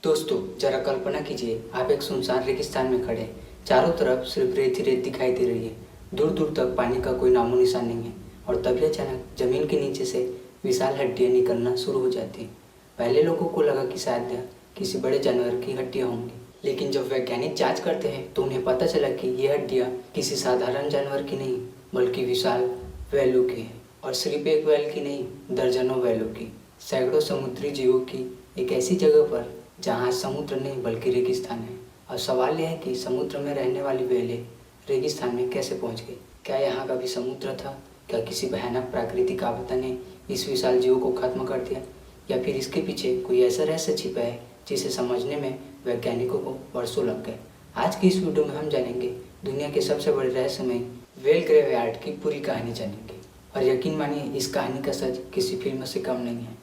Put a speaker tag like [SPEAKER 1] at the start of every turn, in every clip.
[SPEAKER 1] दोस्तों, जरा कल्पना कीजिए आप एक सुनसान रेगिस्तान में खड़े हैं। चारों तरफ सिर्फ रेत ही रेत दिखाई दे रही है। दूर दूर तक पानी का कोई नामो निशान नहीं है और तभी अचानक जमीन के नीचे से विशाल हड्डियां निकलना शुरू हो जाती हैं। पहले लोगों को लगा कि शायद यह किसी बड़े जानवर की हड्डियां होंगी, लेकिन जब वैज्ञानिक जांच करते हैं तो उन्हें पता चला कि ये हड्डियां किसी साधारण जानवर की नहीं बल्कि विशाल व्हेलों की है। और सिर्फ एक व्हेल की नहीं, दर्जनों व्हेलों की, सैकड़ों समुद्री जीवों की एक ऐसी जगह पर जहाँ समुद्र नहीं बल्कि रेगिस्तान है। और सवाल यह है कि समुद्र में रहने वाली व्हेलें रेगिस्तान में कैसे पहुँच गई? क्या यहाँ कभी समुद्र था? क्या किसी भयानक प्राकृतिक आपदा ने इस विशाल जीव को खत्म कर दिया, या फिर इसके पीछे कोई ऐसा रहस्य छिपा है जिसे समझने में वैज्ञानिकों को वर्षों लग गए? आज की इस वीडियो में हम जानेंगे दुनिया के सबसे बड़े रहस्यमय व्हेल ग्रेवयार्ड की पूरी कहानी जानेंगे। और यकीन मानिए, इस कहानी का सच किसी फिल्म से कम नहीं है।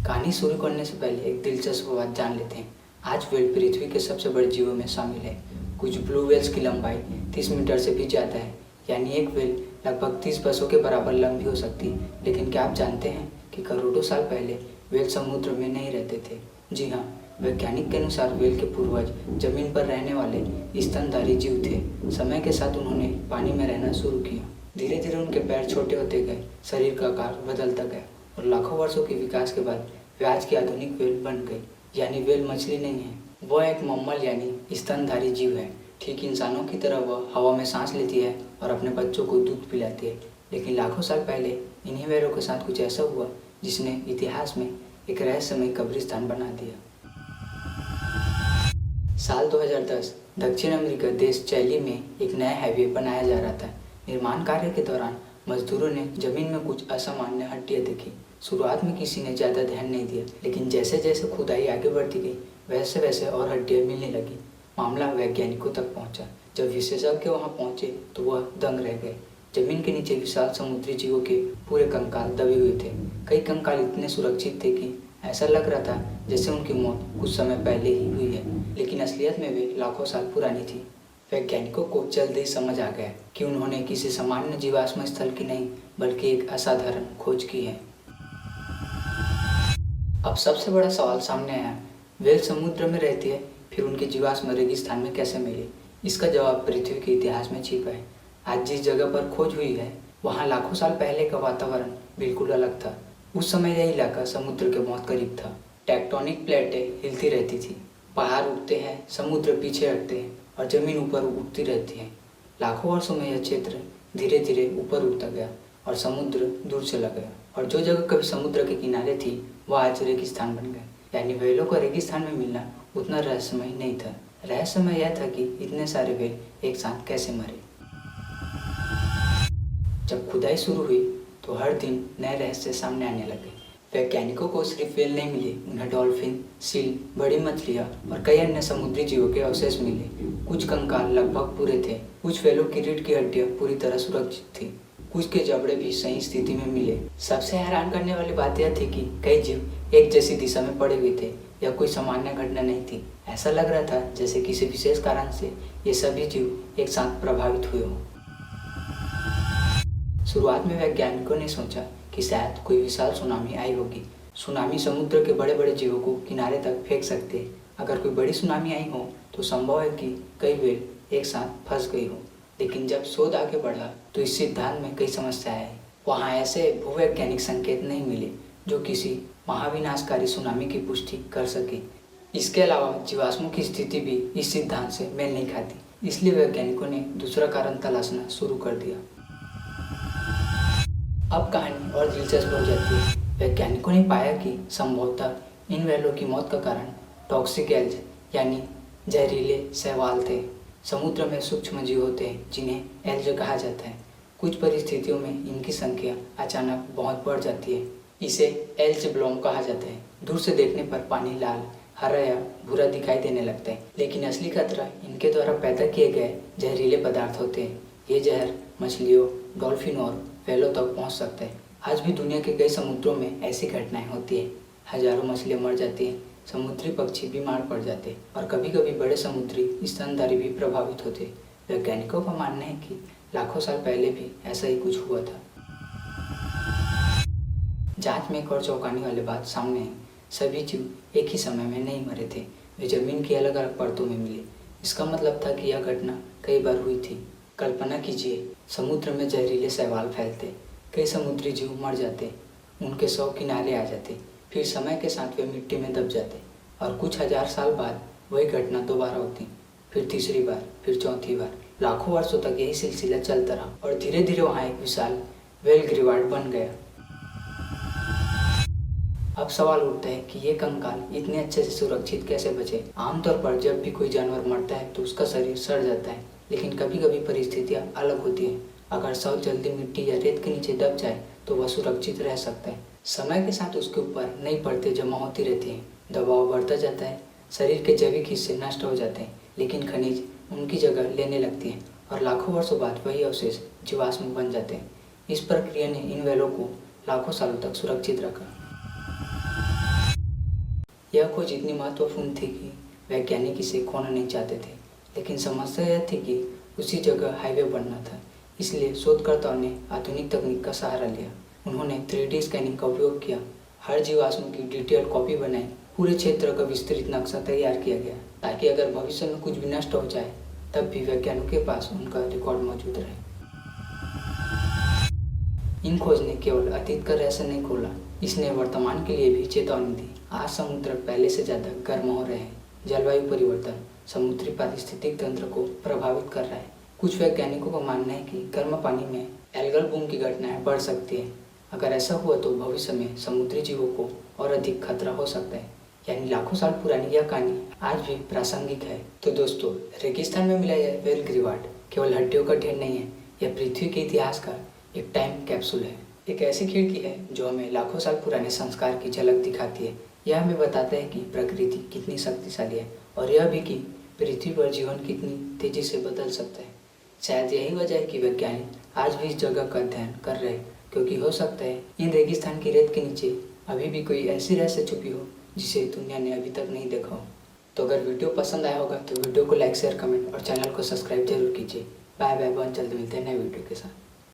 [SPEAKER 1] कहानी शुरू करने से पहले एक दिलचस्प बात जान लेते हैं। आज व्हेल पृथ्वी के सबसे बड़े जीवों में शामिल है। कुछ ब्लू व्हेल्स की लंबाई 30 मीटर से भी ज़्यादा है, यानी एक व्हेल लगभग 30 बसों के बराबर लंबी हो सकती है। लेकिन क्या आप जानते हैं कि करोड़ों साल पहले व्हेल समुद्र में नहीं रहते थे? जी हाँ, वैज्ञानिक के अनुसार व्हेल के पूर्वज जमीन पर रहने वाले स्तनधारी जीव थे। समय के साथ उन्होंने पानी में रहना शुरू किया। धीरे धीरे उनके पैर छोटे होते गए, शरीर का आकार बदलता गया और लाखों वर्षों के विकास के बाद वे आज की आधुनिक व्हेल बन गई। यानी व्हेल मछली नहीं है, वह एक मम्मल यानी स्तनधारी जीव है। ठीक इंसानों की तरह वह हवा में सांस लेती है और अपने बच्चों को दूध पिलाती है। लेकिन लाखों साल पहले इन्हीं व्हेलों के साथ कुछ ऐसा हुआ जिसने इतिहास में एक रहस्यमय कब्रिस्तान बना दिया। साल 2010 दक्षिण अमेरिका देश चिली में एक नया हाईवे बनाया जा रहा था। निर्माण कार्य के दौरान मजदूरों ने जमीन में कुछ असामान्य हड्डियां देखी। शुरुआत में किसी ने ज़्यादा ध्यान नहीं दिया, लेकिन जैसे जैसे खुदाई आगे बढ़ती गई वैसे वैसे और हड्डियां मिलने लगी। मामला वैज्ञानिकों तक पहुंचा। जब विशेषज्ञ वहां पहुंचे तो वह दंग रह गए। जमीन के नीचे विशाल समुद्री जीवों के पूरे कंकाल दबे हुए थे। कई कंकाल इतने सुरक्षित थे कि ऐसा लग रहा था जैसे उनकी मौत कुछ समय पहले ही हुई है, लेकिन असलियत में वे लाखों साल पुरानी थी। वैज्ञानिकों को जल्द ही समझ आ गया कि उन्होंने किसी सामान्य जीवाश्म स्थल की नहीं बल्कि एक असाधारण खोज की है। अब सबसे बड़ा सवाल सामने आया, व्हेल समुद्र में रहती है, फिर उनके जीवाश्म रेगिस्तान में कैसे मिले? इसका जवाब पृथ्वी के इतिहास में छिपा है। आज जिस जगह पर खोज हुई है वहाँ लाखों साल पहले का वातावरण बिल्कुल अलग था। उस समय यह इलाका समुद्र के बहुत करीब था। टेक्टोनिक प्लेटें हिलती रहती थी, पहाड़ उठते हैं, समुद्र पीछे हटते हैं और जमीन ऊपर उठती रहती है। लाखों वर्षों में यह क्षेत्र धीरे धीरे ऊपर उठता गया और समुद्र दूर चला गया। और जो जगह कभी समुद्र के किनारे थी वह आज रेगिस्तान बन गए। यानी व्हेलों का रेगिस्तान में मिलना उतना रहस्यमय नहीं था। रहस्यमय यह था कि इतने सारे व्हेल एक साथ कैसे मरे। जब खुदाई शुरू हुई तो हर दिन नए रहस्य सामने आने लगे। वैज्ञानिकों को सिर्फ व्हेल नहीं मिले, उन्हें डॉल्फिन, सील, बड़ी मछलियाँ और कई अन्य समुद्री जीवों के अवशेष मिले। कुछ कंकाल लगभग पूरे थे, कुछ व्हेलों की रीढ़ की हड्डियाँ पूरी तरह सुरक्षित थी, कुछ के जबड़े भी सही स्थिति में मिले। सबसे हैरान करने वाली बात यह थी कि कई जीव एक जैसी दिशा में पड़े हुए थे। यह कोई सामान्य घटना नहीं थी। ऐसा लग रहा था जैसे किसी विशेष कारण से ये सभी जीव एक साथ प्रभावित हुए हों। शुरुआत में वैज्ञानिकों ने सोचा कि शायद कोई विशाल सुनामी आई होगी। सुनामी समुद्र के बड़े बड़े जीवों को किनारे तक फेंक सकते हैं। अगर कोई बड़ी सुनामी आई हो तो संभव है कि कई व्हेल एक साथ फंस गई हो। लेकिन जब शोध आगे बढ़ा तो इस सिद्धांत में कई समस्याएं आई। वहाँ ऐसे भूवैज्ञानिक संकेत नहीं मिले जो किसी महाविनाशकारी सुनामी की पुष्टि कर सके। इसके अलावा जीवाश्मों की स्थिति भी इस सिद्धांत से मेल नहीं खाती। इसलिए वैज्ञानिकों ने दूसरा कारण तलाशना शुरू कर दिया। अब कहानी और दिलचस्प हो जाती है। वैज्ञानिकों ने पाया कि संभवतः इन व्हेलों की मौत का कारण टॉक्सिक एल्ज यानी जहरीले शैवाल थे। समुद्र में सूक्ष्म जीव होते हैं जिन्हें एल्ज कहा जाता है। कुछ परिस्थितियों में इनकी संख्या अचानक बहुत बढ़ जाती है। इसे एल्ज ब्लॉम कहा जाता है। दूर से देखने पर पानी लाल, हरा या भूरा दिखाई देने लगता है, लेकिन असली खतरा इनके द्वारा पैदा किए गए जहरीले पदार्थ होते हैं। ये जहर मछलियों, डॉल्फिन और व्हेलों तक पहुंच सकता है। आज भी दुनिया के कई समुद्रों में ऐसी घटनाएं होती है। हजारों मछलियां मर जाती हैं, समुद्री पक्षी बीमार पड़ जाते और कभी कभी बड़े समुद्री स्तनधारी भी प्रभावित होते। वैज्ञानिकों का मानना है कि लाखों साल पहले भी ऐसा ही कुछ हुआ था। जांच में एक और चौंकाने वाली बात सामने है। सभी जीव एक ही समय में नहीं मरे थे, वे जमीन की अलग अलग परतों में मिले। इसका मतलब था कि यह घटना कई बार हुई थी। कल्पना कीजिए, समुद्र में जहरीले शैवाल फैलते, कई समुद्री जीव मर जाते, उनके शव किनारे आ जाते, फिर समय के साथ वे मिट्टी में दब जाते और कुछ हजार साल बाद वही घटना दोबारा होती, फिर तीसरी बार, फिर चौथी बार। लाखों वर्षों तक यही सिलसिला चलता रहा और धीरे धीरे वहाँ एक विशाल व्हेल ग्रीवार्ड बन गया। अब सवाल उठता है कि ये कंकाल इतने अच्छे से सुरक्षित कैसे बचे। आमतौर पर जब भी कोई जानवर मरता है तो उसका शरीर सड़ जाता है, लेकिन कभी कभी परिस्थितियाँ अलग होती हैं। अगर शव जल्दी मिट्टी या रेत के नीचे दब जाए तो वह सुरक्षित रह सकता है। समय के साथ उसके ऊपर नई परतें जमा होती रहती हैं, दबाव बढ़ता जाता है, शरीर के जैविक हिस्से नष्ट हो जाते हैं, लेकिन खनिज उनकी जगह लेने लगती हैं और लाखों वर्षों बाद वही अवशेष जीवाश्म बन जाते हैं। इस प्रक्रिया ने इन व्हेलों को लाखों सालों तक सुरक्षित रखा। यह खोज इतनी महत्वपूर्ण थी कि वैज्ञानिक इसे खोना नहीं चाहते थे, लेकिन समस्या यह थी कि उसी जगह हाईवे बनना था। इसलिए शोधकर्ताओं ने आधुनिक तकनीक का सहारा लिया। उन्होंने 3D स्कैनिंग का उपयोग किया, हर जीवाश्म की डिटेल कॉपी बनाई, पूरे क्षेत्र का विस्तृत नक्शा तैयार किया गया ताकि अगर भविष्य में कुछ भी नष्ट हो जाए तब भी वैज्ञानिकों के पास उनका रिकॉर्ड मौजूद रहे। इन खोज ने केवल अतीत का रहस्य नहीं खोला, इसने वर्तमान के लिए भी चेतावनी दी। आज समुद्र पहले से ज़्यादा गर्म हो रहे हैं। जलवायु परिवर्तन समुद्री पारिस्थितिक तंत्र को प्रभावित कर रहा है। कुछ वैज्ञानिकों का मानना है कि गर्म पानी में एल्गल बूम की घटनाएं बढ़ सकती है। अगर ऐसा हुआ तो भविष्य में समुद्री जीवों को और अधिक खतरा हो सकता है। यानी लाखों साल पुरानी यह कहानी आज भी प्रासंगिक है। तो दोस्तों, रेगिस्तान में मिला यह व्हेल ग्रीवार्ड केवल हड्डियों का ढेर नहीं है, यह पृथ्वी के इतिहास का एक टाइम कैप्सूल है। एक ऐसी खिड़की है जो हमें लाखों साल पुराने संस्कार की झलक दिखाती है। यह हमें बताता है कि प्रकृति कितनी शक्तिशाली है और यह भी कि पृथ्वी पर जीवन कितनी तेजी से बदल सकता है। शायद यही वजह है कि वैज्ञानिक आज भी इस जगह का अध्ययन कर रहे हैं, क्योंकि हो सकता है इन रेगिस्तान की रेत के नीचे अभी भी कोई ऐसी रहस्य छुपी हो जिसे दुनिया ने अभी तक नहीं देखा हो। तो अगर वीडियो पसंद आया होगा तो वीडियो को लाइक, शेयर, कमेंट और चैनल को सब्सक्राइब जरूर कीजिए। बाय बाय, बहुत जल्द मिलते हैं नए वीडियो के साथ।